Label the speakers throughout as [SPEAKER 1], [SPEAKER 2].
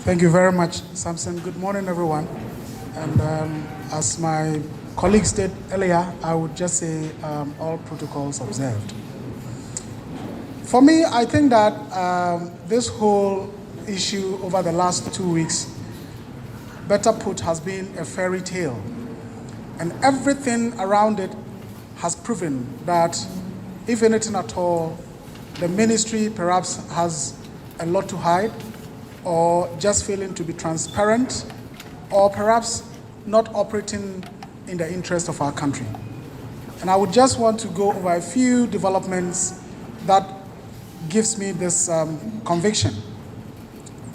[SPEAKER 1] Thank you very much, Samson. Good morning, everyone. And as my colleague stated earlier, I would just say all protocols observed. For me, I think that this whole issue over the last 2 weeks, better put, has been a fairy tale. And everything around it has proven that, if anything at all, the ministry perhaps has a lot to hide, or just failing to be transparent, or perhaps not operating in the interest of our country. And I would just want to go over a few developments that gives me this conviction.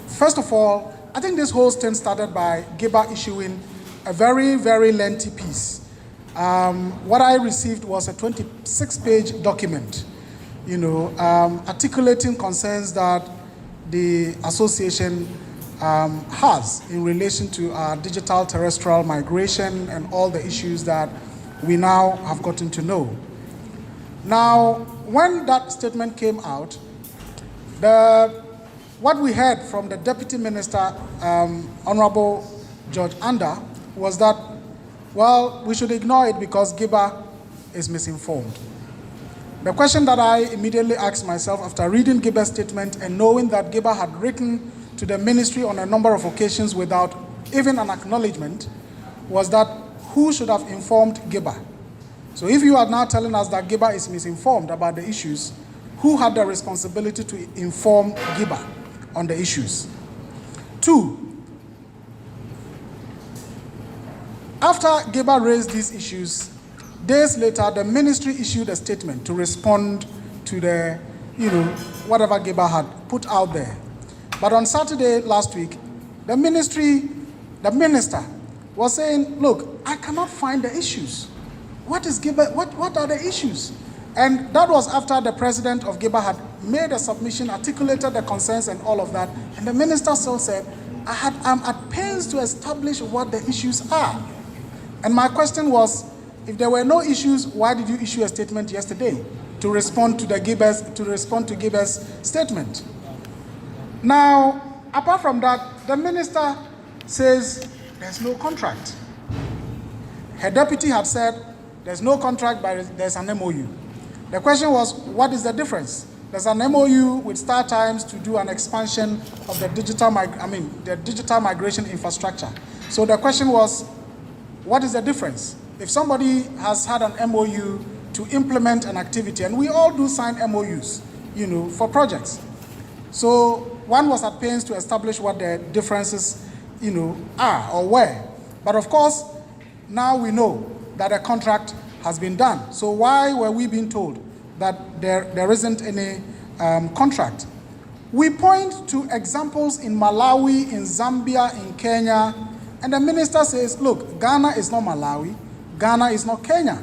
[SPEAKER 1] First of all, I think this whole thing started by Giba issuing a very, very lengthy piece. What I received was a 26-page document, articulating concerns that the association has in relation to our digital terrestrial migration and all the issues that we now have gotten to know. Now, when that statement came out, what we heard from the Deputy Minister, Honorable George Anda, was that, well, we should ignore it because Giba is misinformed. The question that I immediately asked myself after reading Giba's statement and knowing that Giba had written to the ministry on a number of occasions without even an acknowledgement was that who should have informed Giba? So if you are now telling us that Giba is misinformed about the issues, who had the responsibility to inform Giba on the issues? 2, after Giba raised these issues, days later, the ministry issued a statement to respond to the, whatever Giba had put out there. But on Saturday last week, the minister was saying, look, I cannot find the issues. What is Giba, what are the issues? And that was after the president of Giba had made a submission, articulated the concerns and all of that. And the minister still said, I'm at pains to establish what the issues are. And my question was, if there were no issues, why did you issue a statement yesterday to respond to Giba's statement? Now, apart from that, the minister says there's no contract. Her deputy had said there's no contract, but there's an MOU. The question was, what is the difference? There's an MOU with Star Times to do an expansion of the digital migration infrastructure. So the question was, what is the difference? If somebody has had an MOU to implement an activity, and we all do sign MOUs, for projects. So one was at pains to establish what the differences, are or were. But of course, now we know that a contract has been done. So why were we being told that there isn't any contract? We point to examples in Malawi, in Zambia, in Kenya, and the minister says, look, Ghana is not Malawi, Ghana is not Kenya.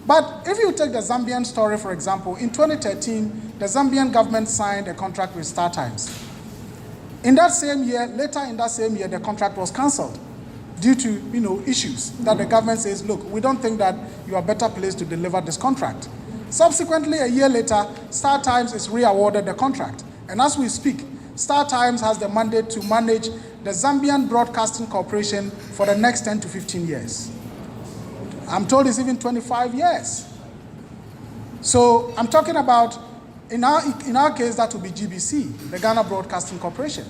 [SPEAKER 1] But if you take the Zambian story, for example, in 2013, the Zambian government signed a contract with Star Times. In that same year, later in that same year, the contract was cancelled due to issues that the government says, look, we don't think that you are better placed to deliver this contract. Subsequently, a year later, Star Times is re-awarded the contract. And as we speak, Star Times has the mandate to manage the Zambian Broadcasting Corporation for the next 10 to 15 years. I'm told it's even 25 years. So I'm talking about, in our case, that would be GBC, the Ghana Broadcasting Corporation.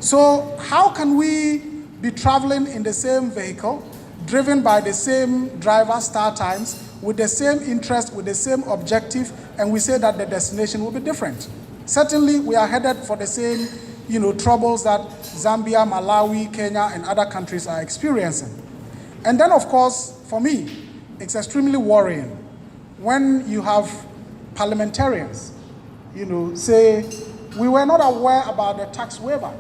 [SPEAKER 1] So how can we be traveling in the same vehicle, driven by the same driver, Star Times, with the same interest, with the same objective, and we say that the destination will be different? Certainly, we are headed for the same, troubles that Zambia, Malawi, Kenya, and other countries are experiencing. And then, of course, for me, it's extremely worrying when you have parliamentarians, say, we were not aware about the tax waiver.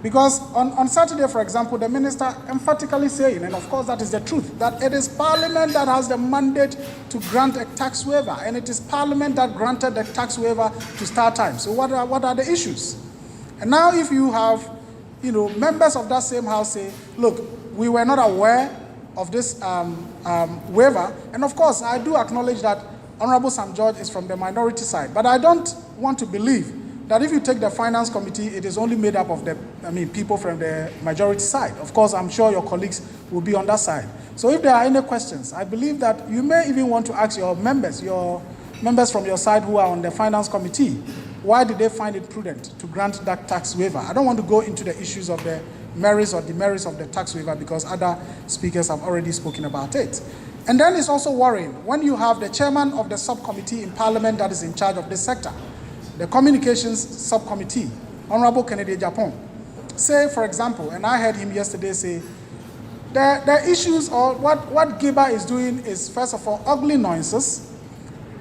[SPEAKER 1] Because on Saturday, for example, the minister emphatically saying, and of course that is the truth, that it is Parliament that has the mandate to grant a tax waiver, and it is Parliament that granted the tax waiver to Star Times. So what are the issues? And now if you have, members of that same house say, look, we were not aware of this waiver, and of course I do acknowledge that Honorable Sam George is from the minority side, but I don't want to believe that if you take the finance committee, it is only made up of people from the majority side. Of course, I'm sure your colleagues will be on that side. So if there are any questions, I believe that you may even want to ask your members from your side who are on the finance committee, why did they find it prudent to grant that tax waiver? I don't want to go into the issues of the merits or demerits of the tax waiver because other speakers have already spoken about it. And then it's also worrying when you have the chairman of the subcommittee in Parliament that is in charge of this sector, the communications subcommittee, Honorable Kennedy Japan, say, for example, and I heard him yesterday say, the issues or what GIBA is doing is, first of all, ugly noises,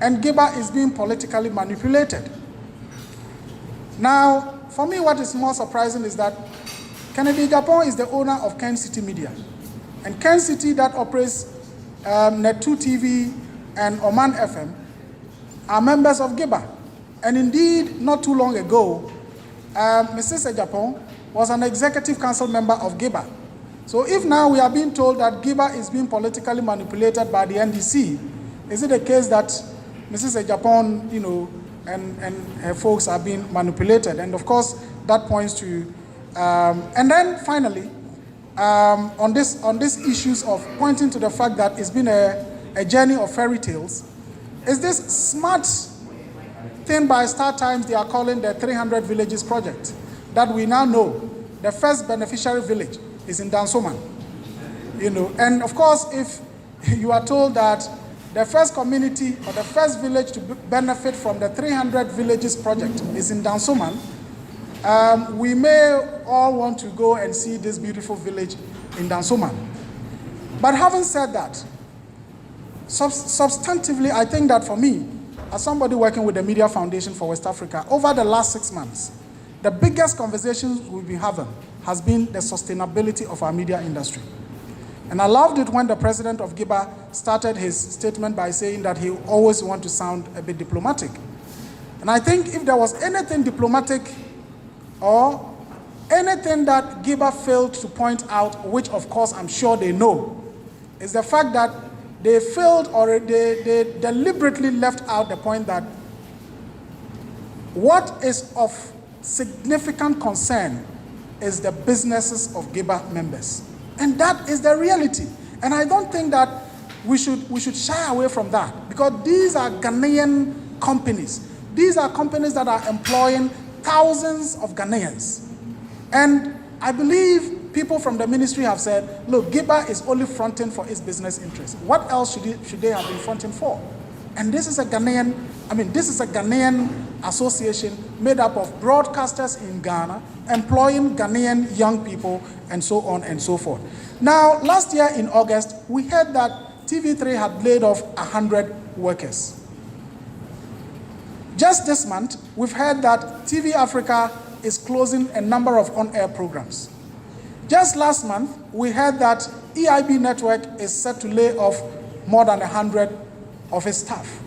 [SPEAKER 1] and GIBA is being politically manipulated. Now, for me, what is more surprising is that Kennedy Japan is the owner of Ken City Media, and Ken City that operates Net2 TV and Oman FM are members of GIBA. And indeed, not too long ago, Mrs. Ejapong was an executive council member of GIBA. So if now we are being told that GIBA is being politically manipulated by the NDC, is it the case that Mrs. Ejapong, and her folks are being manipulated? And of course, that points to, and then finally, on this issues of pointing to the fact that it's been a journey of fairy tales, is this smart thing by Star Times they are calling the 300 Villages Project, that we now know the first beneficiary village is in Dansoman. And of course, if you are told that the first community or the first village to benefit from the 300 Villages Project is in Dansoman, we may all want to go and see this beautiful village in Dansoman. But having said that, substantively, I think that for me, as somebody working with the Media Foundation for West Africa, over the last 6 months, the biggest conversations we've been having has been the sustainability of our media industry. And I loved it when the president of GIBA started his statement by saying that he always wants to sound a bit diplomatic. And I think if there was anything diplomatic or anything that GIBA failed to point out, which of course I'm sure they know, is the fact that they failed or they deliberately left out the point that what is of significant concern is the businesses of GIBA members. And that is the reality. And I don't think that we should shy away from that, because these are Ghanaian companies. These are companies that are employing thousands of Ghanaians. And I believe people from the ministry have said, look, GIBA is only fronting for its business interests. What else should they have been fronting for? And this is a Ghanaian association made up of broadcasters in Ghana, employing Ghanaian young people, and so on and so forth. Now, last year in August, we heard that TV3 had laid off 100 workers. Just this month, we've heard that TV Africa is closing a number of on-air programs. Just last month, we heard that EIB Network is set to lay off more than 100 of its staff.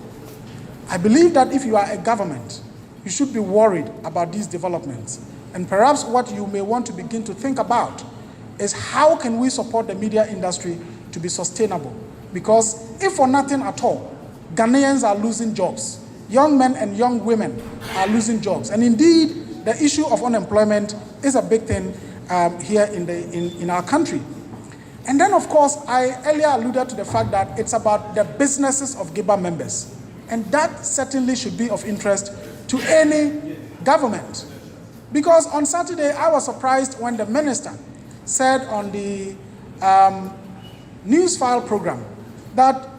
[SPEAKER 1] I believe that if you are a government, you should be worried about these developments. And perhaps what you may want to begin to think about is how can we support the media industry to be sustainable? Because if for nothing at all, Ghanaians are losing jobs. Young men and young women are losing jobs. And indeed, the issue of unemployment is a big thing here in our country. And then, of course, I earlier alluded to the fact that it's about the businesses of GIBA members. And that certainly should be of interest to any government. Because on Saturday, I was surprised when the minister said on the news file program that,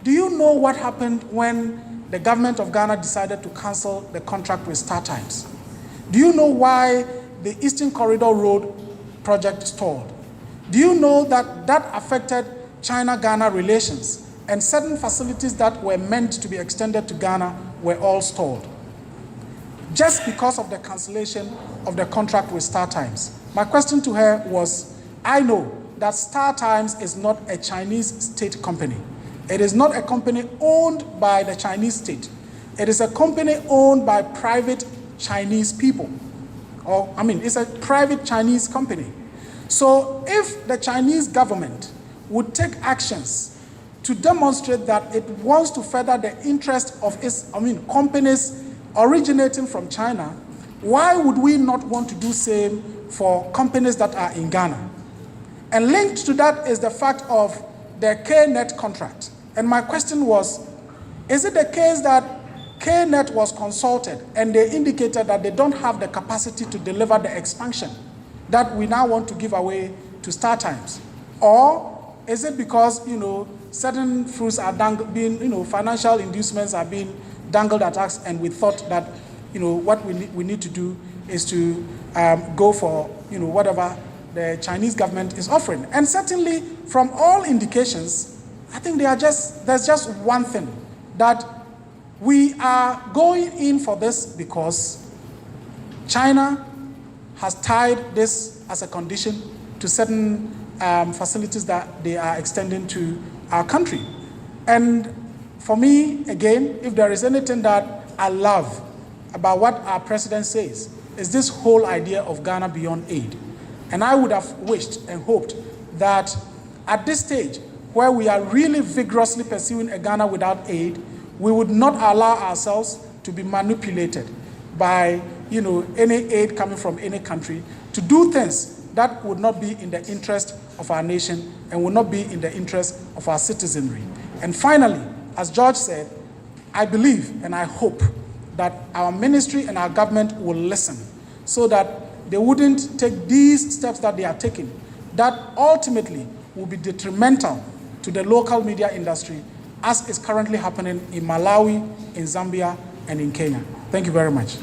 [SPEAKER 1] do you know what happened when the government of Ghana decided to cancel the contract with Star Times? Do you know why the Eastern Corridor Road project stalled? Do you know that that affected China-Ghana relations, and certain facilities that were meant to be extended to Ghana were all stalled just because of the cancellation of the contract with Star Times? My question to her was, I know that Star Times is not a Chinese state company. It is not a company owned by the Chinese state. It is a company owned by private Chinese people. It's a private Chinese company. So if the Chinese government would take actions to demonstrate that it wants to further the interest of its companies originating from China, why would we not want to do same for companies that are in Ghana? And linked to that is the fact of the KNet contract. And my question was, is it the case that KNet was consulted and they indicated that they don't have the capacity to deliver the expansion that we now want to give away to StarTimes? Or is it because, certain fruits are being, financial inducements are being dangled at us, and we thought that, what we need to do is to go for, whatever the Chinese government is offering. And certainly, from all indications, I think there's just one thing, that we are going in for this because China has tied this as a condition to certain facilities that they are extending to our country. And for me, again, if there is anything that I love about what our president says, is this whole idea of Ghana beyond aid. And I would have wished and hoped that at this stage, where we are really vigorously pursuing a Ghana without aid, we would not allow ourselves to be manipulated by any aid coming from any country to do things that would not be in the interest of our nation and would not be in the interest of our citizenry. And finally, as George said, I believe and I hope that our ministry and our government will listen so that they wouldn't take these steps that they are taking that ultimately will be detrimental to the local media industry, as is currently happening in Malawi, in Zambia, and in Kenya. Thank you very much.